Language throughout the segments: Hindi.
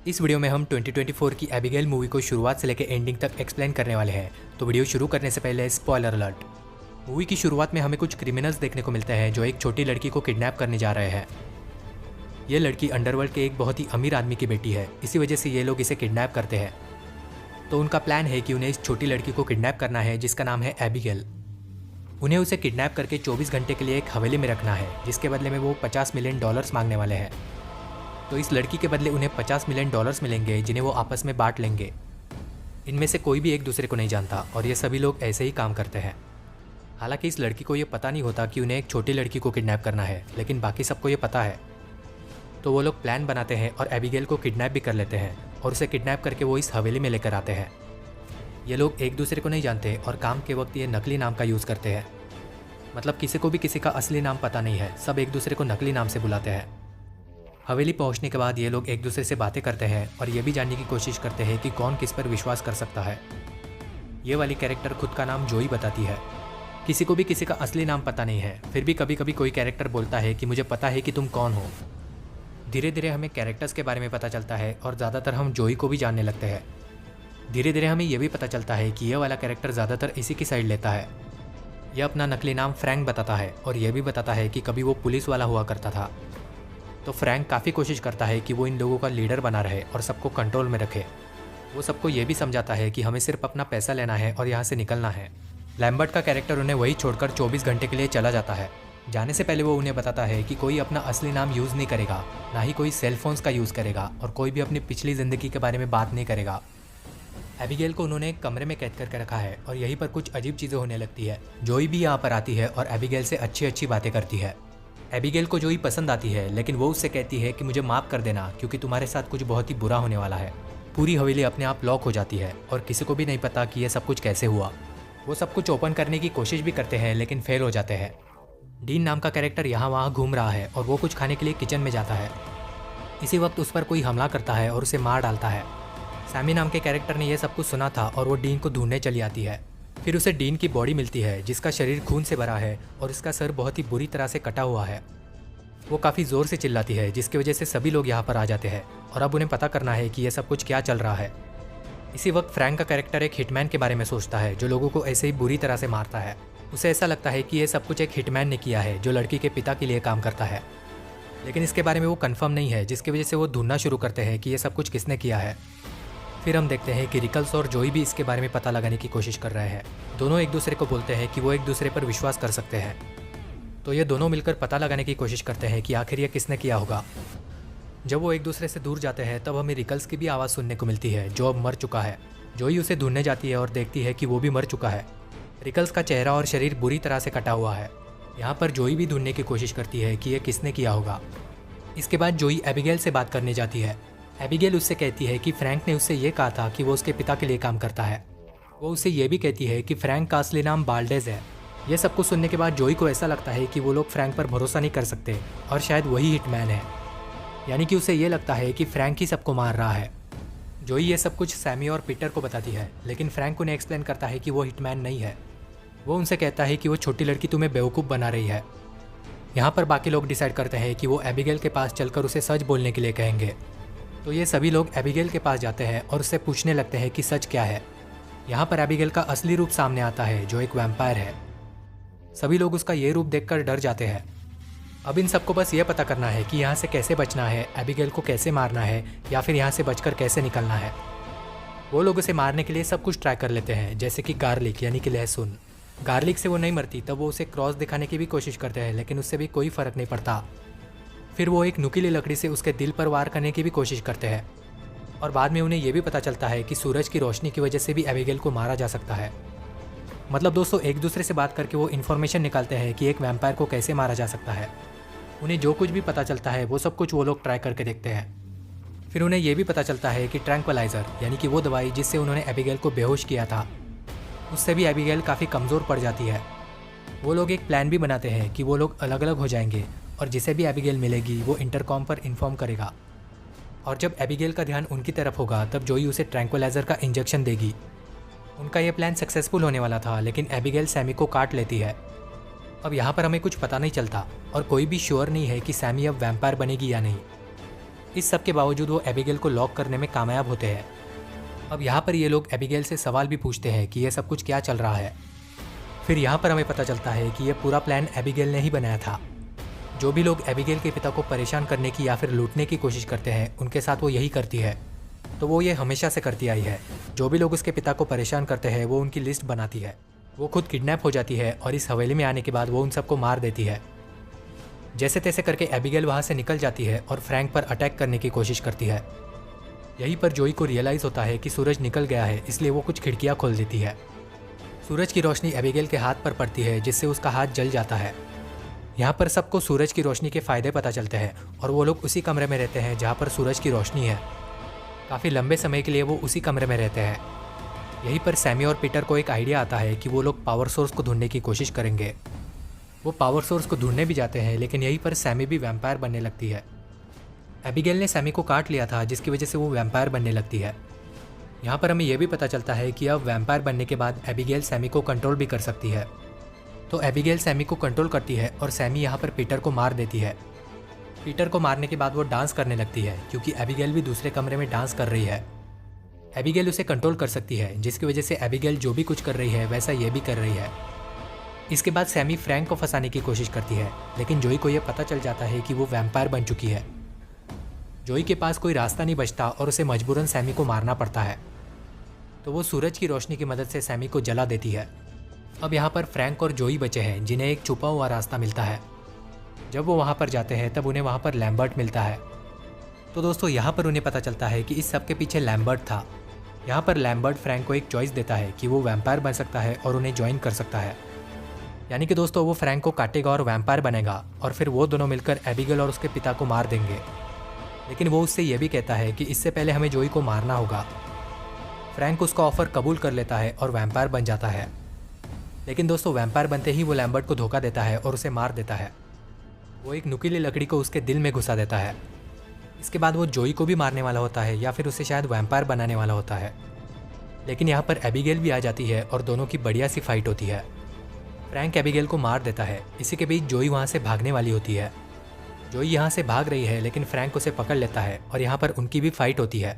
इस वीडियो में हम 2024 की एबिगेल मूवी को शुरुआत से लेकर एंडिंग तक एक्सप्लेन करने वाले हैं। तो वीडियो शुरू करने से पहले स्पॉइलर अलर्ट। मूवी की शुरुआत में हमें कुछ क्रिमिनल्स देखने को मिलते हैं जो एक छोटी लड़की को किडनैप करने जा रहे हैं। ये लड़की अंडरवर्ल्ड के एक बहुत ही अमीर आदमी की बेटी है, इसी वजह से ये लोग इसे किडनैप करते हैं। तो उनका प्लान है कि उन्हें इस छोटी लड़की को किडनैप करना है जिसका नाम है एबिगेल। उन्हें उसे किडनैप करके 24 घंटे के लिए एक हवेली में रखना है, जिसके बदले में वो $50 मिलियन मांगने वाले हैं। तो इस लड़की के बदले उन्हें $50 मिलियन मिलेंगे जिन्हें वो आपस में बांट लेंगे। इनमें से कोई भी एक दूसरे को नहीं जानता और ये सभी लोग ऐसे ही काम करते हैं। हालांकि इस लड़की को ये पता नहीं होता कि उन्हें एक छोटी लड़की को किडनैप करना है, लेकिन बाकी सबको ये पता है। तो वो लोग प्लान बनाते हैं और एबिगेल को किडनैप भी कर लेते हैं और उसे किडनैप करके वो इस हवेली में लेकर आते हैं। ये लोग एक दूसरे को नहीं जानते और काम के वक्त ये नकली नाम का यूज़ करते हैं। मतलब किसी को भी किसी का असली नाम पता नहीं है, सब एक दूसरे को नकली नाम से बुलाते हैं। हवेली पहुंचने के बाद ये लोग एक दूसरे से बातें करते हैं और ये भी जानने की कोशिश करते हैं कि कौन किस पर विश्वास कर सकता है। ये वाली कैरेक्टर खुद का नाम जोई बताती है। किसी को भी किसी का असली नाम पता नहीं है, फिर भी कभी कभी कोई कैरेक्टर बोलता है कि मुझे पता है कि तुम कौन हो। धीरे धीरे हमें कैरेक्टर्स के बारे में पता चलता है और ज़्यादातर हम जोई को भी जानने लगते हैं। धीरे धीरे हमें यह भी पता चलता है कि यह वाला कैरेक्टर ज़्यादातर इसी की साइड लेता है। यह अपना नकली नाम फ्रैंक बताता है और यह भी बताता है कि कभी वो पुलिस वाला हुआ करता था। तो फ्रैंक काफ़ी कोशिश करता है कि वो इन लोगों का लीडर बना रहे और सबको कंट्रोल में रखे। वो सबको ये भी समझाता है कि हमें सिर्फ अपना पैसा लेना है और यहाँ से निकलना है। लैम्बर्ट का कैरेक्टर उन्हें वही छोड़कर 24 घंटे के लिए चला जाता है। जाने से पहले वो उन्हें बताता है कि कोई अपना असली नाम यूज़ नहीं करेगा, ना ही कोई सेलफोन्स का यूज़ करेगा और कोई भी अपनी पिछली ज़िंदगी के बारे में बात नहीं करेगा। एबिगेल को उन्होंने एक कमरे में कैद करके रखा है और यहीं पर कुछ अजीब चीज़ें होने लगती है। जोई भी यहाँ पर आती है और एबिगेल से अच्छी अच्छी बातें करती है। एबिगेल को जोई पसंद आती है, लेकिन वो उससे कहती है कि मुझे माफ़ कर देना क्योंकि तुम्हारे साथ कुछ बहुत ही बुरा होने वाला है। पूरी हवेली अपने आप लॉक हो जाती है और किसी को भी नहीं पता कि यह सब कुछ कैसे हुआ। वो सब कुछ ओपन करने की कोशिश भी करते हैं लेकिन फेल हो जाते हैं। डीन नाम का कैरेक्टर यहाँ वहाँ घूम रहा है और वो कुछ खाने के लिए किचन में जाता है। इसी वक्त उस पर कोई हमला करता है और उसे मार डालता है। सैमी नाम के कैरेक्टर ने यह सब कुछ सुना था और वो डीन को ढूंढने चली आती है। फिर उसे डीन की बॉडी मिलती है जिसका शरीर खून से भरा है और इसका सर बहुत ही बुरी तरह से कटा हुआ है। वो काफ़ी ज़ोर से चिल्लाती है जिसकी वजह से सभी लोग यहाँ पर आ जाते हैं और अब उन्हें पता करना है कि यह सब कुछ क्या चल रहा है। इसी वक्त फ्रैंक का कैरेक्टर एक हिटमैन के बारे में सोचता है जो लोगों को ऐसे ही बुरी तरह से मारता है। उसे ऐसा लगता है कि यह सब कुछ एक हिटमैन ने किया है जो लड़की के पिता के लिए काम करता है, लेकिन इसके बारे में वो कंफर्म नहीं है, जिसकी वजह से वो ढूंढना शुरू करते हैं कि यह सब कुछ किसने किया है। फिर हम देखते हैं कि रिकल्स और जोई भी इसके बारे में पता लगाने की कोशिश कर रहे हैं। दोनों एक दूसरे को बोलते हैं कि वो एक दूसरे पर विश्वास कर सकते हैं। तो ये दोनों मिलकर पता लगाने की कोशिश करते हैं कि आखिर ये किसने किया होगा। जब वो एक दूसरे से दूर जाते हैं तब हमें रिकल्स की भी आवाज़ सुनने को मिलती है जो अब मर चुका है। जोई उसे ढूंढने जाती है और देखती है कि वो भी मर चुका है। रिकल्स का चेहरा और शरीर बुरी तरह से कटा हुआ है। यहाँ पर जोई भी ढूंढने की कोशिश करती है कि यह किसने किया होगा। इसके बाद जोई एबिगेल से बात करने जाती है। एबिगेल उससे कहती है कि फ्रैंक ने उससे ये कहा था कि वो उसके पिता के लिए काम करता है। वो उससे ये भी कहती है कि फ्रैंक का असली नाम बाल्डेज है। यह सब कुछ सुनने के बाद जोई को ऐसा लगता है कि वो लोग फ्रैंक पर भरोसा नहीं कर सकते और शायद वही हिटमैन है। यानी कि उसे ये लगता है कि फ्रैंक ही सबको मार रहा है। जोई ये सब कुछ सैमी और पीटर को बताती है, लेकिन फ्रैंक उन्हें एक्सप्लेन करता है कि वो हिटमैन नहीं है। वो उनसे कहता है कि वो छोटी लड़की तुम्हें बेवकूफ़ बना रही है। यहाँ पर बाकी लोग डिसाइड करते हैं कि वो एबिगेल के पास चलकर उसे सच बोलने के लिए कहेंगे। तो ये सभी लोग एबिगेल के पास जाते हैं और उससे पूछने लगते हैं कि सच क्या है। यहाँ पर एबिगेल का असली रूप सामने आता है जो एक वैम्पायर है। सभी लोग उसका ये रूप देखकर डर जाते हैं। अब इन सबको बस ये पता करना है कि यहाँ से कैसे बचना है, एबिगेल को कैसे मारना है या फिर यहाँ से बचकर कैसे निकलना है। वो लोग उसे मारने के लिए सब कुछ ट्राई कर लेते हैं, जैसे कि गार्लिक यानी कि लहसुन। गार्लिक से वो नहीं मरती तब वो उसे क्रॉस दिखाने की भी कोशिश करते हैं, लेकिन उससे भी कोई फ़र्क नहीं पड़ता। फिर वो एक नुकीली लकड़ी से उसके दिल पर वार करने की भी कोशिश करते हैं और बाद में उन्हें यह भी पता चलता है कि सूरज की रोशनी की वजह से भी एबिगेल को मारा जा सकता है। मतलब दोस्तों, एक दूसरे से बात करके वो इन्फॉर्मेशन निकालते हैं कि एक वैम्पायर को कैसे मारा जा सकता है। उन्हें जो कुछ भी पता चलता है वो सब कुछ वो लोग ट्राई करके देखते हैं। फिर उन्हें यह भी पता चलता है कि ट्रैंक्विलाइज़र यानी कि वो दवाई जिससे उन्होंने एबिगेल को बेहोश किया था, उससे भी एबिगेल काफ़ी कमज़ोर पड़ जाती है। वो लोग एक प्लान भी बनाते हैं कि वो लोग अलग अलग हो जाएंगे और जिसे भी एबिगेल मिलेगी वो इंटरकॉम पर इन्फॉर्म करेगा। और जब एबिगेल का ध्यान उनकी तरफ होगा तब जोई उसे ट्रैंक्विलाइज़र का इंजेक्शन देगी। उनका यह प्लान सक्सेसफुल होने वाला था, लेकिन एबिगेल सैमी को काट लेती है। अब यहाँ पर हमें कुछ पता नहीं चलता और कोई भी श्योर नहीं है कि सैमी अब वैम्पायर बनेगी या नहीं। इस सब के बावजूद वो एबिगेल को लॉक करने में कामयाब होते हैं। अब यहाँ पर ये लोग एबिगेल से सवाल भी पूछते हैं कि ये सब कुछ क्या चल रहा है। फिर यहाँ पर हमें पता चलता है कि ये पूरा प्लान एबिगेल ने ही बनाया था। जो भी लोग एबिगेल के पिता को परेशान करने की या फिर लूटने की कोशिश करते हैं उनके साथ वो यही करती है। तो वो ये हमेशा से करती आई है। जो भी लोग उसके पिता को परेशान करते हैं वो उनकी लिस्ट बनाती है। वो खुद किडनैप हो जाती है और इस हवेली में आने के बाद वो उन सबको मार देती है। जैसे तैसे करके एबिगेल वहाँ से निकल जाती है और फ्रैंक पर अटैक करने की कोशिश करती है। यहीं पर जोई को रियलाइज़ होता है कि सूरज निकल गया है, इसलिए वो कुछ खिड़कियाँ खोल देती है। सूरज की रोशनी एबिगेल के हाथ पर पड़ती है जिससे उसका हाथ जल जाता है। यहाँ पर सबको सूरज की रोशनी के फ़ायदे पता चलते हैं और वो लोग उसी कमरे में रहते हैं जहाँ पर सूरज की रोशनी है। काफ़ी लंबे समय के लिए वो उसी कमरे में रहते हैं। यहीं पर सैमी और पीटर को एक आइडिया आता है कि वो लोग पावर सोर्स को ढूंढने की कोशिश करेंगे। वो पावर सोर्स को ढूंढने भी जाते हैं, लेकिन यहीं पर सैमी भी वैम्पायर बनने लगती है। एबिगेल ने सैमी को काट लिया था जिसकी वजह से वो वैम्पायर बनने लगती है। यहाँ पर हमें यह भी पता चलता है कि अब वैम्पायर बनने के बाद एबिगेल सैमी को कंट्रोल भी कर सकती है। तो एबिगेल सैमी को कंट्रोल करती है और सैमी यहाँ पर पीटर को मार देती है। पीटर को मारने के बाद वो डांस करने लगती है क्योंकि एबिगेल भी दूसरे कमरे में डांस कर रही है। एबिगेल उसे कंट्रोल कर सकती है जिसकी वजह से एबिगेल जो भी कुछ कर रही है वैसा ये भी कर रही है। इसके बाद सैमी फ्रैंक को फंसाने की कोशिश करती है, लेकिन जोई को यह पता चल जाता है कि वो वैम्पायर बन चुकी है। जोई के पास कोई रास्ता नहीं बचता और उसे मजबूरन सैमी को मारना पड़ता है। तो वो सूरज की रोशनी की मदद से सैमी को जला देती है। अब यहाँ पर फ्रैंक और जोई बचे हैं जिन्हें एक छुपा हुआ रास्ता मिलता है। जब वो वहाँ पर जाते हैं तब उन्हें वहाँ पर लैम्बर्ट मिलता है। तो दोस्तों यहाँ पर उन्हें पता चलता है कि इस सब के पीछे लैम्बर्ट था। यहाँ पर लैम्बर्ट फ्रैंक को एक चॉइस देता है कि वो वैम्पायर बन सकता है और उन्हें ज्वाइन कर सकता है। यानी कि दोस्तों वो फ्रैंक को काटेगा और वैम्पायर बनेगा और फिर वो दोनों मिलकर एबिगेल और उसके पिता को मार देंगे। लेकिन वो उससे ये भी कहता है कि इससे पहले हमें जोई को मारना होगा। फ्रैंक उसका ऑफर कबूल कर लेता है और वैम्पायर बन जाता है। लेकिन दोस्तों वैम्पायर बनते ही वो लैम्बर्ट को धोखा देता है और उसे मार देता है। वो एक नुकीली लकड़ी को उसके दिल में घुसा देता है। इसके बाद वो जोई को भी मारने वाला होता है या फिर उसे शायद वैम्पायर बनाने वाला होता है। लेकिन यहाँ पर एबिगेल भी आ जाती है और दोनों की बढ़िया सी फाइट होती है। फ्रैंक एबिगेल को मार देता है। इसी के बीच जोई वहाँ से भागने वाली होती है। जोई यहाँ से भाग रही है लेकिन फ्रैंक उसे पकड़ लेता है और यहाँ पर उनकी भी फाइट होती है।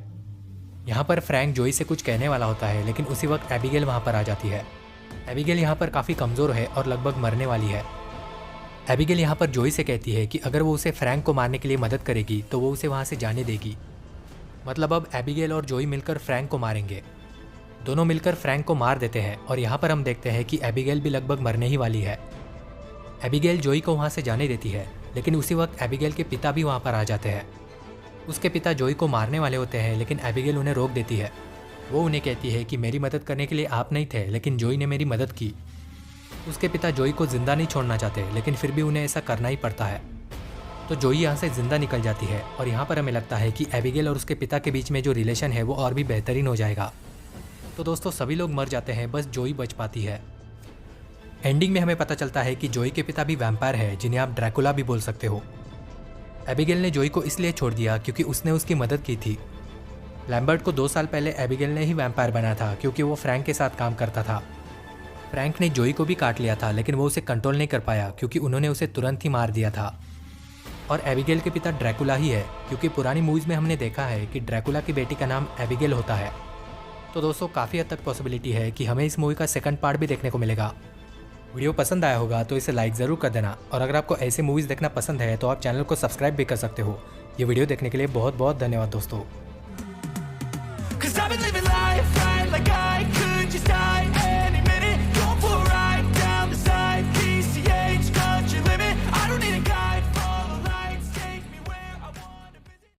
यहाँ पर फ्रैंक जोई से कुछ कहने वाला होता है, लेकिन उसी वक्त एबिगेल वहाँ पर आ जाती है। एबिगेल यहाँ पर काफ़ी कमज़ोर है और लगभग मरने वाली है। एबिगेल यहाँ पर जोई से कहती है कि अगर वो उसे फ्रैंक को मारने के लिए मदद करेगी तो वो उसे वहाँ से जाने देगी। मतलब अब एबिगेल और जोई मिलकर फ्रैंक को मारेंगे। दोनों मिलकर फ्रैंक को मार देते हैं और यहाँ पर हम देखते हैं कि एबिगेल भी लगभग मरने ही वाली है। एबिगेल जोई को वहाँ से जाने देती है, लेकिन उसी वक्त एबिगेल के पिता भी वहाँ पर आ जाते हैं। उसके पिता जोई को मारने वाले होते हैं, लेकिन एबिगेल उन्हें रोक देती है। वो उन्हें कहती है कि मेरी मदद करने के लिए आप नहीं थे, लेकिन जोई ने मेरी मदद की। उसके पिता जोई को जिंदा नहीं छोड़ना चाहते, लेकिन फिर भी उन्हें ऐसा करना ही पड़ता है। तो जोई यहाँ से जिंदा निकल जाती है और यहाँ पर हमें लगता है कि एबिगेल और उसके पिता के बीच में जो रिलेशन है वो और भी बेहतरीन हो जाएगा। तो दोस्तों सभी लोग मर जाते हैं, बस जोई बच पाती है। एंडिंग में हमें पता चलता है कि जोई के पिता भी वैम्पायर है, जिन्हें आप ड्रैकुला भी बोल सकते हो। एबिगेल ने जोई को इसलिए छोड़ दिया क्योंकि उसने उसकी मदद की थी। लैम्बर्ट को 2 साल पहले एबिगेल ने ही वैम्पायर बनाया था क्योंकि वो फ्रैंक के साथ काम करता था। फ्रैंक ने जोई को भी काट लिया था, लेकिन वो उसे कंट्रोल नहीं कर पाया क्योंकि उन्होंने उसे तुरंत ही मार दिया था। और एबिगेल के पिता ड्रैकुला ही है, क्योंकि पुरानी मूवीज़ में हमने देखा है कि ड्रैकुला की बेटी का नाम एबिगेल होता है। तो दोस्तों काफ़ी हद तक पॉसिबिलिटी है कि हमें इस मूवी का सेकंड पार्ट भी देखने को मिलेगा। वीडियो पसंद आया होगा तो इसे लाइक ज़रूर कर देना, और अगर आपको ऐसे मूवीज़ देखना पसंद है तो आप चैनल को सब्सक्राइब भी कर सकते हो। ये वीडियो देखने के लिए बहुत बहुत धन्यवाद दोस्तों।